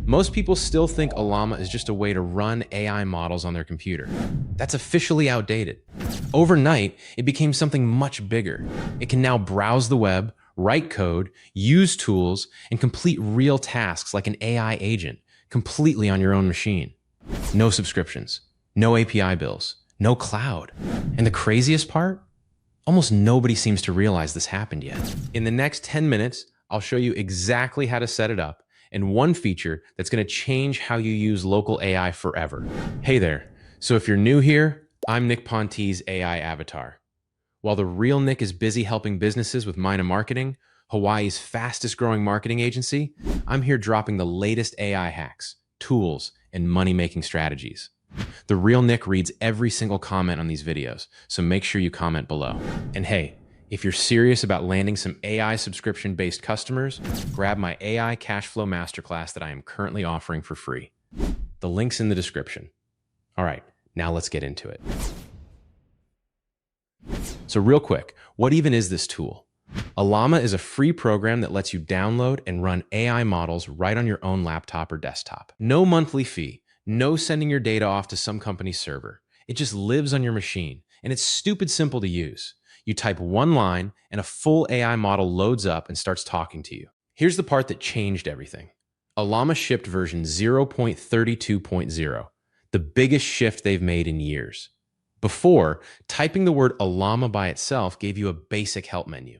Most people still think Ollama is just a way to run AI models on their computer. That's officially outdated. Overnight, it became something much bigger. It can now browse the web, write code, use tools, and complete real tasks like an AI agent, completely on your own machine. No subscriptions, no API bills, no cloud. And the craziest part? Almost nobody seems to realize this happened yet. In the next 10 minutes, I'll show you exactly how to set it up and one feature that's going to change how you use local AI forever. Hey there. So if you're new here, I'm Nick Ponte's AI avatar. While the real Nick is busy helping businesses with Mina Marketing, Hawaii's fastest growing marketing agency, I'm here dropping the latest AI hacks, tools, and money-making strategies. The real Nick reads every single comment on these videos, so make sure you comment below. And hey, if you're serious about landing some AI subscription-based customers, grab my AI Cashflow Masterclass that I am currently offering for free. The link's in the description. All right, now let's get into it. So real quick, what even is this tool? Ollama is a free program that lets you download and run AI models right on your own laptop or desktop. No monthly fee, no sending your data off to some company's server. It just lives on your machine, and it's stupid simple to use. You type one line, and a full AI model loads up and starts talking to you. Here's the part that changed everything. Ollama shipped version 0.32.0, the biggest shift they've made in years. Before, typing the word Ollama by itself gave you a basic help menu.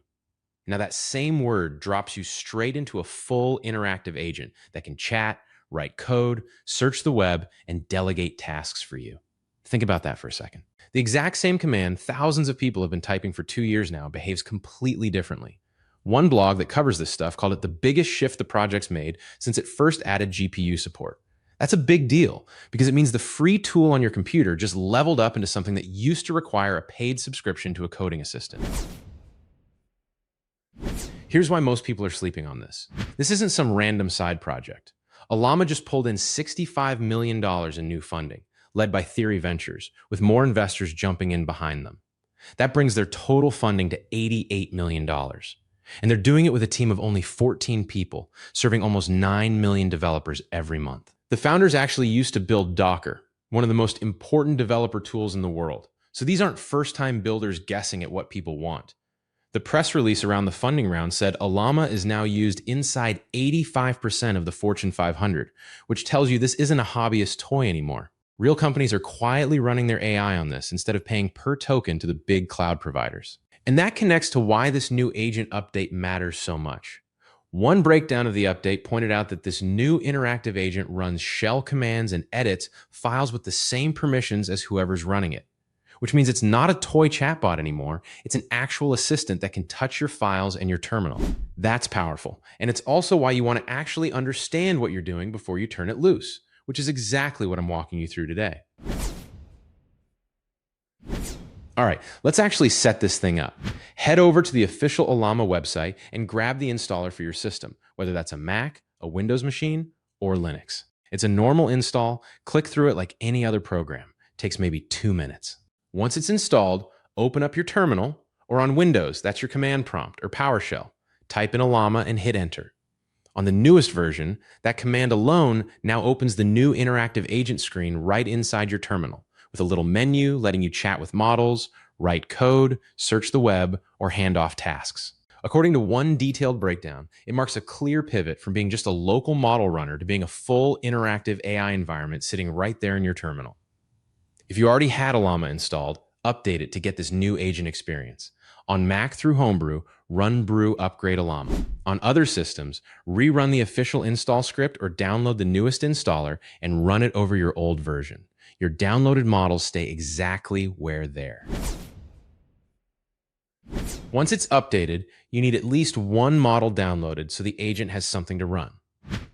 Now that same word drops you straight into a full interactive agent that can chat, write code, search the web, and delegate tasks for you. Think about that for a second. The exact same command thousands of people have been typing for 2 years now behaves completely differently. One blog that covers this stuff called it the biggest shift the project's made since it first added GPU support. That's a big deal because it means the free tool on your computer just leveled up into something that used to require a paid subscription to a coding assistant. Here's why most people are sleeping on this. This isn't some random side project. Ollama just pulled in $65 million in new funding, led by Theory Ventures, with more investors jumping in behind them. That brings their total funding to $88 million. And they're doing it with a team of only 14 people, serving almost 9 million developers every month. The founders actually used to build Docker, one of the most important developer tools in the world. So these aren't first-time builders guessing at what people want. The press release around the funding round said Ollama is now used inside 85% of the Fortune 500, which tells you this isn't a hobbyist toy anymore. Real companies are quietly running their AI on this instead of paying per token to the big cloud providers. And that connects to why this new agent update matters so much. One breakdown of the update pointed out that this new interactive agent runs shell commands and edits files with the same permissions as whoever's running it, which means it's not a toy chatbot anymore. It's an actual assistant that can touch your files and your terminal. That's powerful. And it's also why you want to actually understand what you're doing before you turn it loose, which is exactly what I'm walking you through today. All right, let's actually set this thing up. Head over to the official Ollama website and grab the installer for your system, whether that's a Mac, a Windows machine, or Linux. It's a normal install. Click through it like any other program. It takes maybe 2 minutes. Once it's installed, open up your terminal, or on Windows, that's your command prompt or PowerShell. Type in Ollama and hit enter. On the newest version, that command alone now opens the new interactive agent screen right inside your terminal, with a little menu letting you chat with models, write code, search the web, or hand off tasks. According to one detailed breakdown, it marks a clear pivot from being just a local model runner to being a full interactive AI environment sitting right there in your terminal. If you already had Ollama installed, update it to get this new agent experience. On Mac through Homebrew, run brew upgrade Ollama. On other systems, rerun the official install script or download the newest installer and run it over your old version. Your downloaded models stay exactly where they're. Once it's updated, you need at least one model downloaded so the agent has something to run.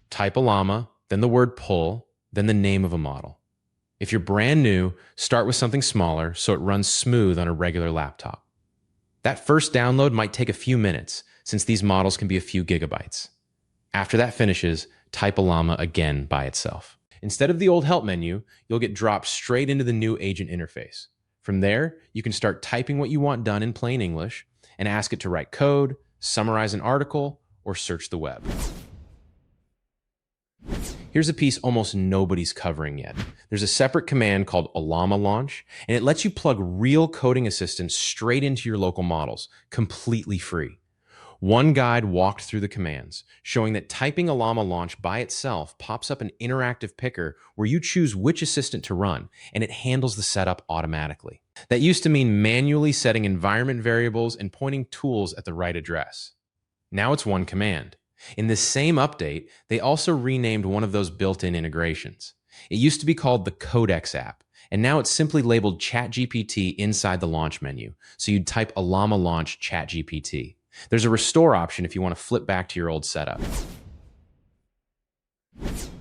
Type Ollama, then the word pull, then the name of a model. If you're brand new, start with something smaller so it runs smooth on a regular laptop. That first download might take a few minutes, since these models can be a few gigabytes. After that finishes, type Ollama again by itself. Instead of the old help menu, you'll get dropped straight into the new agent interface. From there, you can start typing what you want done in plain English and ask it to write code, summarize an article, or search the web. Here's a piece almost nobody's covering yet. There's a separate command called Ollama launch, and it lets you plug real coding assistance straight into your local models, completely free. One guide walked through the commands, showing that typing Ollama launch by itself pops up an interactive picker where you choose which assistant to run, and it handles the setup automatically. That used to mean manually setting environment variables and pointing tools at the right address. Now it's one command. In this same update, they also renamed one of those built-in integrations. It used to be called the Codex app, and now it's simply labeled ChatGPT inside the launch menu, so you'd type Ollama launch ChatGPT. There's a restore option if you want to flip back to your old setup.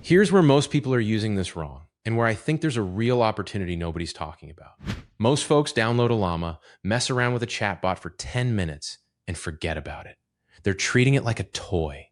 Here's where most people are using this wrong, and where I think there's a real opportunity nobody's talking about. Most folks download Ollama, mess around with a chatbot for 10 minutes, and forget about it. They're treating it like a toy.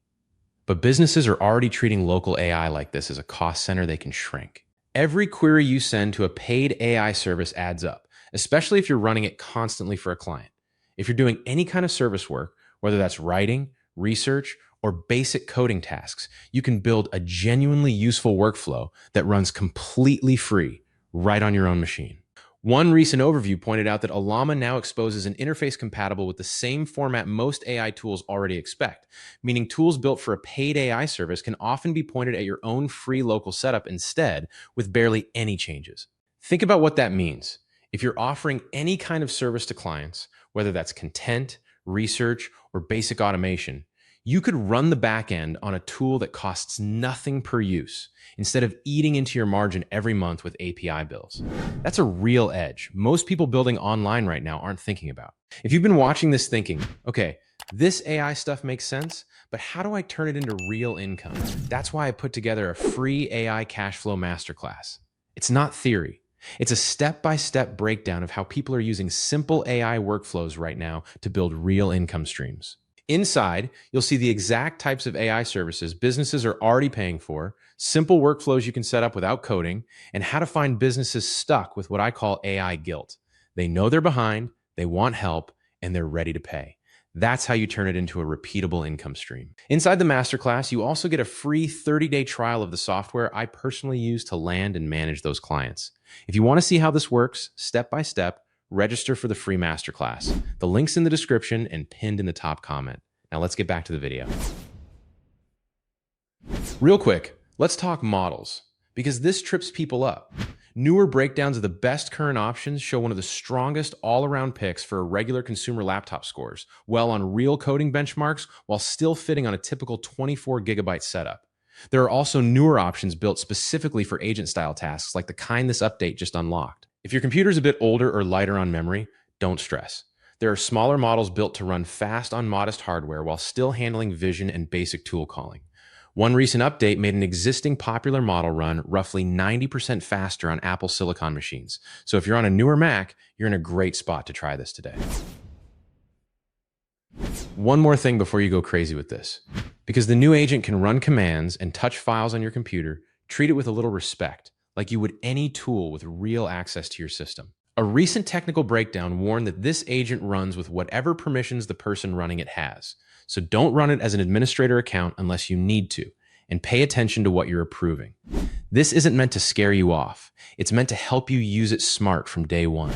But businesses are already treating local AI like this as a cost center they can shrink. Every query you send to a paid AI service adds up, especially if you're running it constantly for a client. If you're doing any kind of service work, whether that's writing, research, or basic coding tasks, you can build a genuinely useful workflow that runs completely free right on your own machine. One recent overview pointed out that Ollama now exposes an interface compatible with the same format most AI tools already expect, meaning tools built for a paid AI service can often be pointed at your own free local setup instead with barely any changes. Think about what that means. If you're offering any kind of service to clients, whether that's content, research, or basic automation, you could run the back end on a tool that costs nothing per use instead of eating into your margin every month with API bills. That's a real edge most people building online right now aren't thinking about. If you've been watching this thinking, okay, this AI stuff makes sense, but how do I turn it into real income? That's why I put together a free AI cash flow masterclass. It's not theory. It's a step-by-step breakdown of how people are using simple AI workflows right now to build real income streams. Inside, you'll see the exact types of AI services businesses are already paying for, simple workflows you can set up without coding, and how to find businesses stuck with what I call AI guilt. They know they're behind, they want help, and they're ready to pay. That's how you turn it into a repeatable income stream. Inside the masterclass, you also get a free 30-day trial of the software I personally use to land and manage those clients. If you want to see how this works, step by step, register for the free masterclass. The link's in the description and pinned in the top comment. Now let's get back to the video. Real quick, let's talk models, because this trips people up. Newer breakdowns of the best current options show one of the strongest all-around picks for regular consumer laptop scores, well on real coding benchmarks while still fitting on a typical 24 gigabyte setup. There are also newer options built specifically for agent-style tasks like the kind this update just unlocked. If your computer's a bit older or lighter on memory, don't stress. There are smaller models built to run fast on modest hardware while still handling vision and basic tool calling. One recent update made an existing popular model run roughly 90% faster on Apple Silicon machines. So if you're on a newer Mac, you're in a great spot to try this today. One more thing before you go crazy with this. Because the new agent can run commands and touch files on your computer, treat it with a little respect, like you would any tool with real access to your system. A recent technical breakdown warned that this agent runs with whatever permissions the person running it has. So don't run it as an administrator account unless you need to, and pay attention to what you're approving. This isn't meant to scare you off. It's meant to help you use it smart from day one.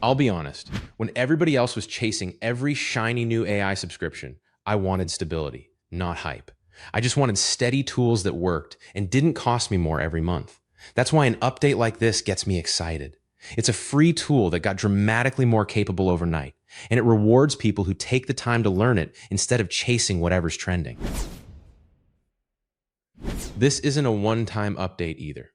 I'll be honest, when everybody else was chasing every shiny new AI subscription, I wanted stability, not hype. I just wanted steady tools that worked and didn't cost me more every month. That's why an update like this gets me excited. It's a free tool that got dramatically more capable overnight, and it rewards people who take the time to learn it instead of chasing whatever's trending. This isn't a one-time update either.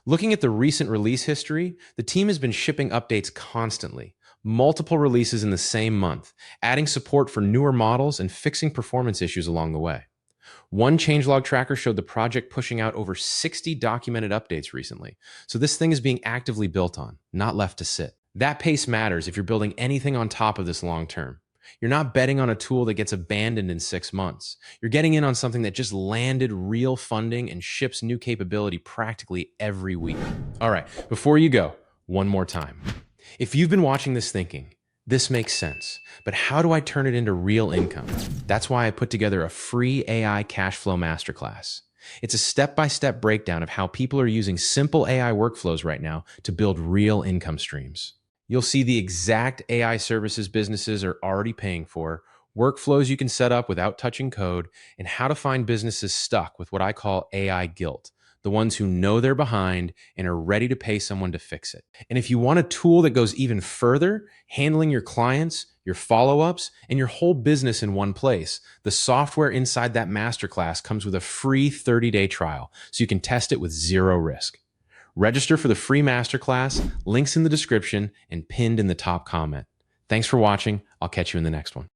Looking at the recent release history, the team has been shipping updates constantly, multiple releases in the same month, adding support for newer models and fixing performance issues along the way. One changelog tracker showed the project pushing out over 60 documented updates recently, so this thing is being actively built on, not left to sit. That pace matters if you're building anything on top of this long term. You're not betting on a tool that gets abandoned in 6 months. You're getting in on something that just landed real funding and ships new capability practically every week. All right, before you go, one more time. If you've been watching this thinking, This makes sense, but how do I turn it into real income? That's why I put together a free AI cash flow masterclass. It's a step-by-step breakdown of how people are using simple AI workflows right now to build real income streams. You'll see the exact AI services businesses are already paying for, workflows you can set up without touching code, and how to find businesses stuck with what I call AI guilt, the ones who know they're behind and are ready to pay someone to fix it. And if you want a tool that goes even further, handling your clients, your follow-ups, and your whole business in one place, the software inside that masterclass comes with a free 30-day trial, so you can test it with zero risk. Register for the free masterclass, links in the description and pinned in the top comment. Thanks for watching. I'll catch you in the next one.